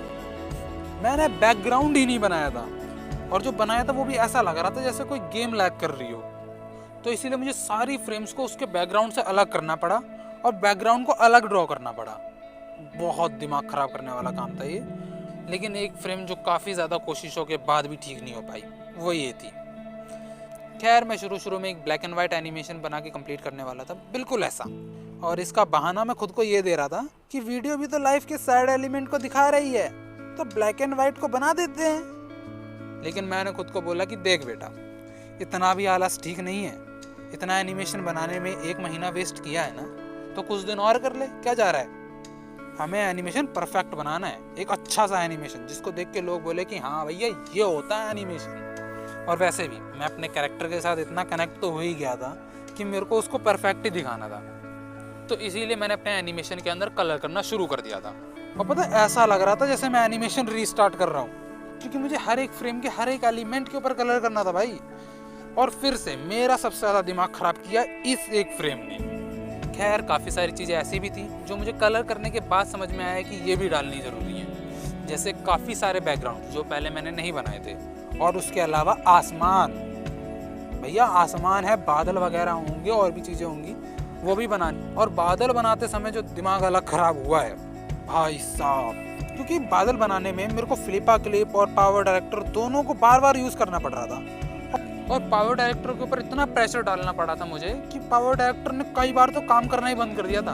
मैंने बैकग्राउंड ही नहीं बनाया था, और जो बनाया था वो भी ऐसा लग रहा था जैसे कोई गेम लैग कर रही हो। तो इसीलिए मुझे सारी फ्रेम्स को उसके बैकग्राउंड से अलग करना पड़ा और बैकग्राउंड को अलग ड्रॉ करना पड़ा। बहुत दिमाग खराब करने वाला काम था ये। लेकिन एक फ्रेम जो काफ़ी ज़्यादा कोशिशों के बाद भी ठीक नहीं हो पाई, वो ये थी। खैर, मैं शुरू में एक ब्लैक एंड वाइट एनिमेशन बना के कंप्लीट करने वाला था, बिल्कुल ऐसा। और इसका बहाना मैं खुद को ये दे रहा था कि वीडियो भी तो लाइफ के सैड एलिमेंट को दिखा रही है, तो ब्लैक एंड वाइट को बना देते हैं। लेकिन मैंने खुद को बोला कि देख बेटा, इतना भी आलस ठीक नहीं है। इतना एनिमेशन बनाने में 1 महीना वेस्ट किया है ना, तो कुछ दिन और कर ले, क्या जा रहा है। हमें एनिमेशन परफेक्ट बनाना है, एक अच्छा सा एनिमेशन जिसको देख के लोग बोले कि हाँ भैया ये होता है एनिमेशन। और वैसे भी मैं अपने कैरेक्टर के साथ इतना कनेक्ट तो हो ही गया था कि मेरे को उसको परफेक्ट ही दिखाना था। तो इसीलिए मैंने अपने एनिमेशन के अंदर कलर करना शुरू कर दिया था। और पता है, ऐसा लग रहा था जैसे मैं एनिमेशन रीस्टार्ट कर रहा हूँ, क्योंकि मुझे हर एक फ्रेम के हर एक एलिमेंट के ऊपर कलर करना था भाई। और फिर से मेरा सबसे ज़्यादा दिमाग ख़राब किया इस एक फ्रेम ने। खैर, काफ़ी सारी चीज़ें ऐसी भी थी जो मुझे कलर करने के बाद समझ में आया कि ये भी डालनी ज़रूरी है। जैसे काफ़ी सारे बैकग्राउंड जो पहले मैंने नहीं बनाए थे, और उसके अलावा आसमान। भैया आसमान है, बादल वगैरह होंगे और भी चीज़ें होंगी, वो भी बनानी। और बादल बनाते समय जो दिमाग अलग ख़राब हुआ है भाई साहब, क्योंकि बादल बनाने में मेरे को फ्लिपा क्लिप और पावर डायरेक्टर दोनों को बार बार यूज़ करना पड़ रहा था। और पावर डायरेक्टर के ऊपर इतना प्रेशर डालना पड़ा था मुझे कि पावर डायरेक्टर ने कई बार तो काम करना ही बंद कर दिया था।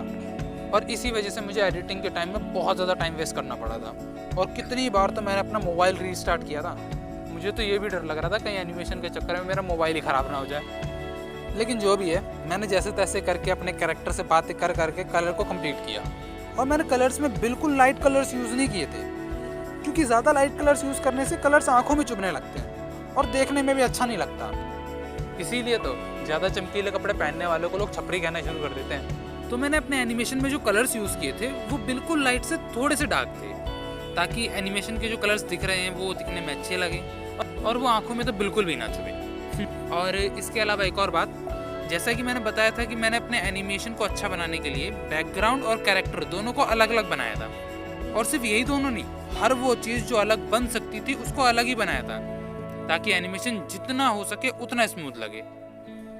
और इसी वजह से मुझे एडिटिंग के टाइम में बहुत ज़्यादा टाइम वेस्ट करना पड़ा था। और कितनी बार तो मैंने अपना मोबाइल रीस्टार्ट किया था। मुझे तो ये भी डर लग रहा था कहीं एनिमेशन के चक्कर में मेरा मोबाइल ही ख़राब ना हो जाए। लेकिन जो भी है, मैंने जैसे तैसे करके अपने कैरेक्टर से बातें कर करके कलर को कंप्लीट किया। और मैंने कलर्स में बिल्कुल लाइट कलर्स यूज़ नहीं किए थे, क्योंकि ज़्यादा लाइट कलर्स यूज़ करने से कलर्स आँखों में चुभने लगते हैं और देखने में भी अच्छा नहीं लगता। इसीलिए तो ज़्यादा चमकीले कपड़े पहनने वालों को लोग छपरी कहना शुरू कर देते हैं। तो मैंने अपने एनिमेशन में जो कलर्स यूज़ किए थे वो बिल्कुल लाइट से थोड़े से डार्क थे, ताकि एनिमेशन के जो कलर्स दिख रहे हैं वो दिखने में अच्छे लगे और वो आंखों में तो बिल्कुल भी ना चुभे। और इसके अलावा एक और बात, जैसा कि मैंने बताया था कि मैंने अपने एनिमेशन को अच्छा बनाने के लिए बैकग्राउंड और कैरेक्टर दोनों को अलग अलग बनाया था। और सिर्फ यही दोनों नहीं, हर वो चीज़ जो अलग बन सकती थी उसको अलग ही बनाया था, ताकि एनिमेशन जितना हो सके उतना स्मूथ लगे।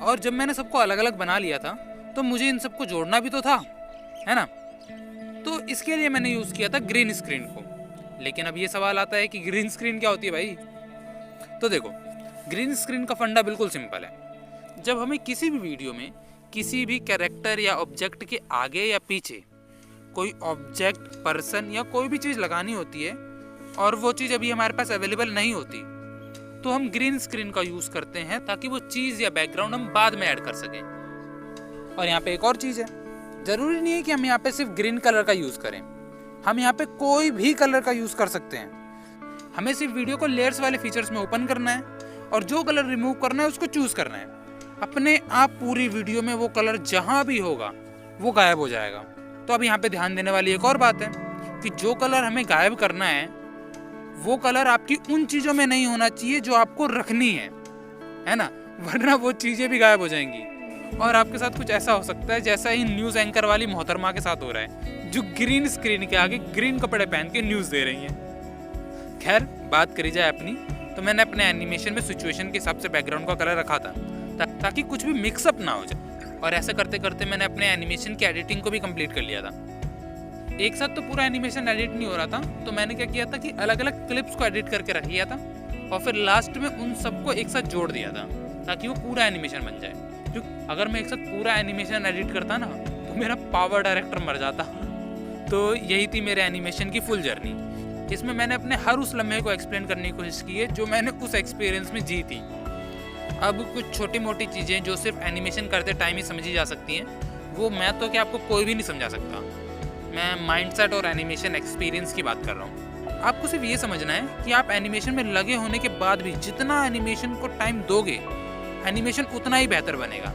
और जब मैंने सबको अलग अलग बना लिया था तो मुझे इन सबको जोड़ना भी तो था, है ना। तो इसके लिए मैंने यूज़ किया था ग्रीन स्क्रीन को। लेकिन अब ये सवाल आता है कि ग्रीन स्क्रीन क्या होती है भाई। तो देखो, ग्रीन स्क्रीन का फंडा बिल्कुल सिंपल है। जब हमें किसी भी वीडियो में किसी भी कैरेक्टर या ऑब्जेक्ट के आगे या पीछे कोई ऑब्जेक्ट, पर्सन या कोई भी चीज़ लगानी होती है और वो चीज़ अभी हमारे पास अवेलेबल नहीं होती, तो हम ग्रीन स्क्रीन का यूज़ करते हैं ताकि वो चीज़ या बैकग्राउंड हम बाद में ऐड कर सकें। और यहाँ पे एक और चीज़ है, ज़रूरी नहीं है कि हम यहाँ पे सिर्फ ग्रीन कलर का यूज़ करें, हम यहाँ पे कोई भी कलर का यूज़ कर सकते हैं। हमें सिर्फ वीडियो को लेयर्स वाले फीचर्स में ओपन करना है और जो कलर रिमूव करना है उसको चूज़ करना है। अपने आप पूरी वीडियो में वो कलर जहाँ भी होगा वो गायब हो जाएगा। तो अब यहाँ पे ध्यान देने वाली एक और बात है कि जो कलर हमें गायब करना है वो कलर आपकी उन चीज़ों में नहीं होना चाहिए जो आपको रखनी है ना, वरना वो चीज़ें भी गायब हो जाएंगी। और आपके साथ कुछ ऐसा हो सकता है जैसा ही न्यूज़ एंकर वाली मोहतरमा के साथ हो रहा है, जो ग्रीन स्क्रीन के आगे ग्रीन कपड़े पहन के न्यूज़ दे रही हैं। खैर, बात करी जाए अपनी, तो मैंने अपने एनिमेशन में सिचुएशन के हिसाब से बैकग्राउंड का कलर रखा था ताकि कुछ भी मिक्सअप ना हो जाए। और ऐसा करते करते मैंने अपने एनिमेशन की एडिटिंग को भी कंप्लीट कर लिया था। एक साथ तो पूरा एनिमेशन एडिट नहीं हो रहा था, तो मैंने क्या किया था कि अलग अलग क्लिप्स को एडिट करके रख लिया था और फिर लास्ट में उन सबको एक साथ जोड़ दिया था ताकि वो पूरा एनिमेशन बन जाए। क्योंकि अगर मैं एक साथ पूरा एनिमेशन एडिट करता ना तो मेरा पावर डायरेक्टर मर जाता। तो यही थी मेरे एनिमेशन की फुल जर्नी, जिसमें मैंने अपने हर उस लम्हे को एक्सप्लेन करने की कोशिश की है जो मैंने उस एक्सपीरियंस में जी थी। अब कुछ छोटी मोटी चीज़ें जो सिर्फ एनिमेशन करते टाइम ही समझी जा सकती हैं, वो मैं तो क्या आपको कोई भी नहीं समझा सकता। मैं माइंडसेट और एनिमेशन एक्सपीरियंस की बात कर रहा हूँ। आपको सिर्फ ये समझना है कि आप एनिमेशन में लगे होने के बाद भी जितना एनिमेशन को टाइम दोगे, एनिमेशन उतना ही बेहतर बनेगा।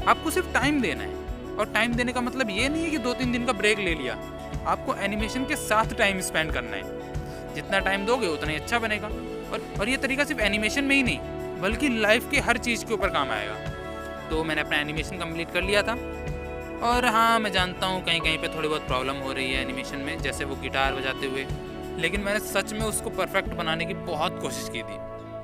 आपको सिर्फ टाइम देना है, और टाइम देने का मतलब ये नहीं है कि 2-3 दिन का ब्रेक ले लिया। आपको एनिमेशन के साथ टाइम स्पेंड करना है। जितना टाइम दोगे उतना ही अच्छा बनेगा। और ये तरीका सिर्फ एनिमेशन में ही नहीं बल्कि लाइफ के हर चीज़ के ऊपर काम आएगा। तो मैंने अपना एनिमेशन कंप्लीट कर लिया था। और हाँ, मैं जानता हूँ कहीं कहीं पे थोड़ी बहुत प्रॉब्लम हो रही है एनिमेशन में, जैसे वो गिटार बजाते हुए, लेकिन मैंने सच में उसको परफेक्ट बनाने की बहुत कोशिश की थी,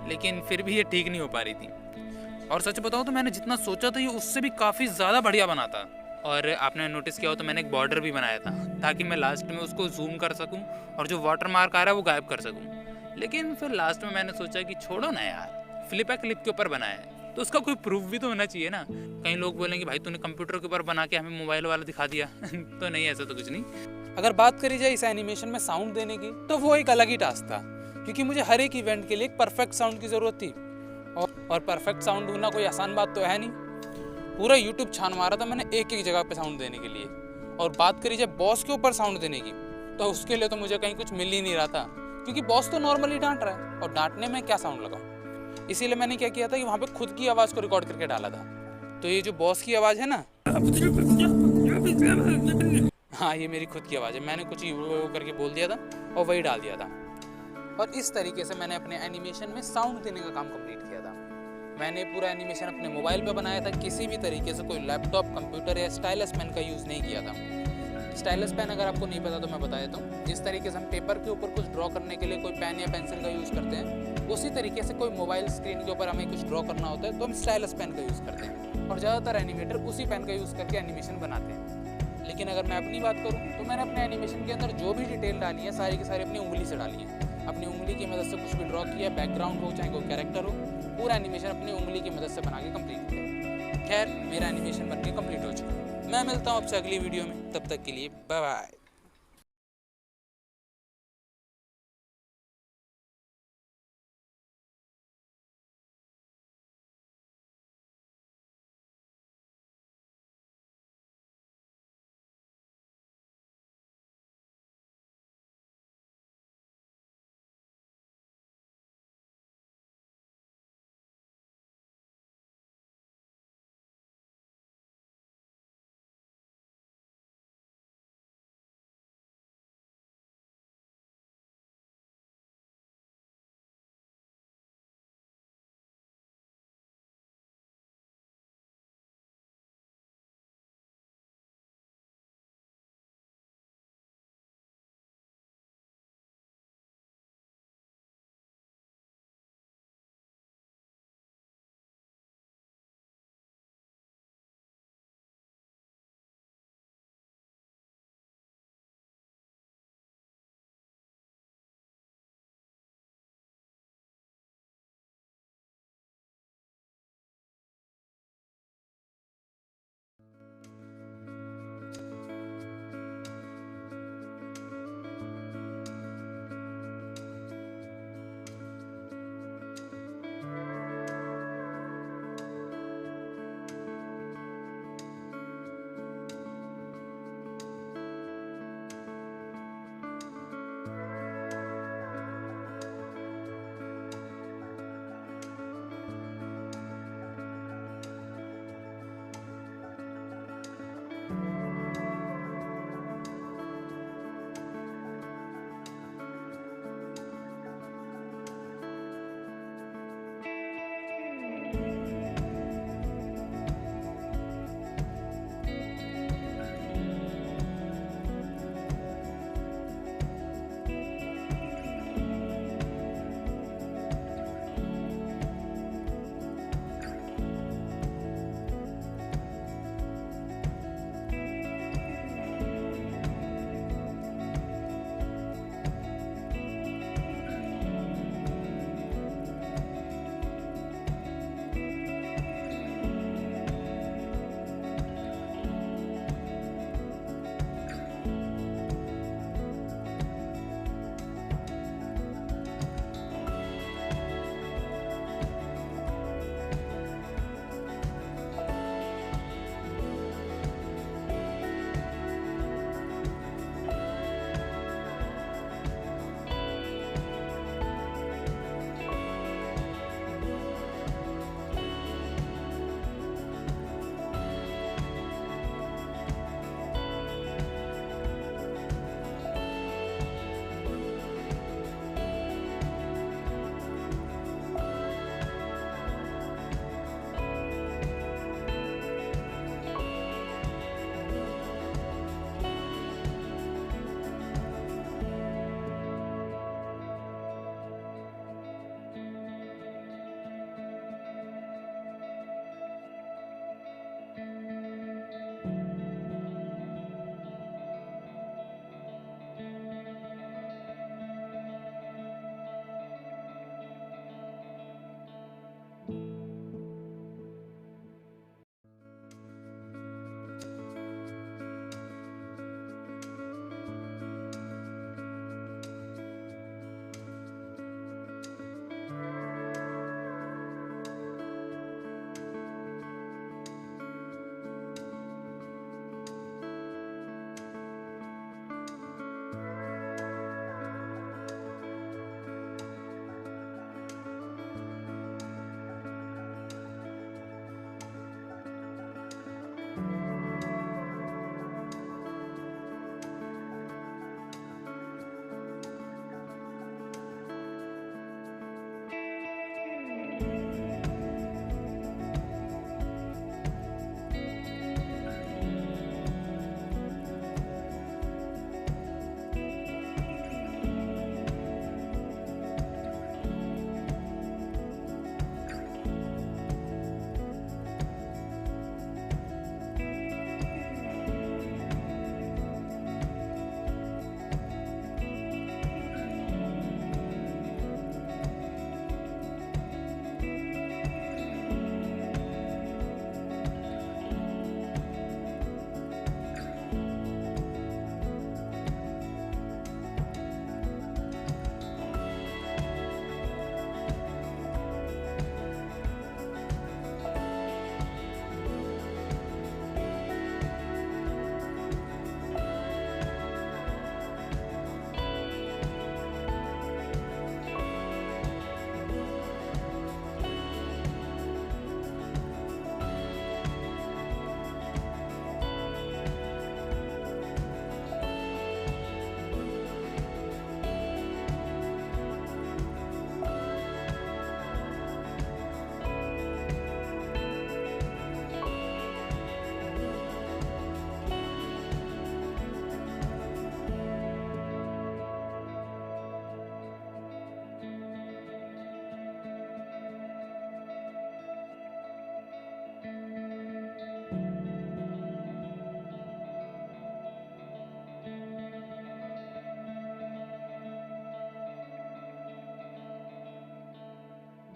लेकिन फिर भी ये ठीक नहीं हो पा रही थी। और सच बताऊँ तो मैंने जितना सोचा था ये उससे भी काफ़ी ज़्यादा बढ़िया बना था। और आपने नोटिस किया हो तो मैंने एक बॉर्डर भी बनाया था ताकि मैं लास्ट में उसको जूम कर सकूँ और जो वाटर मार्क आ रहा है वो गायब कर सकूँ। लेकिन फिर लास्ट में मैंने सोचा कि छोड़ो ना यार, फ्लिपा क्लिप के ऊपर बनाया है तो उसका कोई प्रूफ भी तो होना चाहिए ना। कई लोग बोलेंगे भाई तूने कंप्यूटर के ऊपर बना के हमें मोबाइल वाला दिखा दिया तो नहीं, ऐसा तो कुछ नहीं। अगर बात करी जाए इस एनिमेशन में साउंड देने की, तो वो एक अलग ही टास्क था, क्योंकि मुझे हर एक इवेंट के लिए एक परफेक्ट साउंड की ज़रूरत थी। और परफेक्ट साउंड ढूंढना कोई आसान बात तो है नहीं। पूरा यूट्यूब छान मारा था मैंने एक एक जगह पे साउंड देने के लिए। और बात करी जाए बॉस के ऊपर साउंड देने की, तो उसके लिए तो मुझे कहीं कुछ मिल ही नहीं रहा था, क्योंकि बॉस तो नॉर्मली डांट रहा है और डांटने में क्या साउंड लगाऊं। इसीलिए मैंने क्या किया था कि वहाँ पे खुद की आवाज़ को रिकॉर्ड करके डाला था। तो ये जो बॉस की आवाज़ है ना, हाँ, ये मेरी खुद की आवाज़ है। मैंने कुछ वो करके बोल दिया था और वही डाल दिया था। और इस तरीके से मैंने अपने एनिमेशन में साउंड देने का काम कंप्लीट किया था। मैंने पूरा एनिमेशन अपने मोबाइल पे बनाया था, किसी भी तरीके से कोई लैपटॉप, कंप्यूटर या स्टाइलस पेन का यूज़ नहीं किया था। स्टाइलस पेन अगर आपको नहीं पता तो मैं बता देता हूँ। जिस तरीके से हम पेपर के ऊपर कुछ ड्रॉ करने के लिए कोई पेन या पेंसिल का यूज़ करते हैं, उसी तरीके से कोई मोबाइल स्क्रीन के ऊपर हमें कुछ ड्रॉ करना होता है तो हम स्टाइलस पेन का यूज़ करते हैं। और ज़्यादातर एनिमेटर उसी पेन का यूज़ करके एनिमेशन बनाते हैं। लेकिन अगर मैं अपनी बात करूँ तो मैंने अपने एनिमेशन के अंदर जो भी डिटेल डाली है सारी की सारी अपनी उंगली से डाली है। अपनी उंगली की मदद से कुछ भी ड्रॉ किया, बैकग्राउंड हो चाहे कोई कैरेक्टर हो, पूरा एनिमेशन अपनी उंगली की मदद से बना के कंप्लीट किया। खैर, मेरा एनिमेशन बन के कंप्लीट हो चुका है। मैं मिलता हूँ आपसे अगली वीडियो में, तब तक के लिए बाय बाय।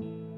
है।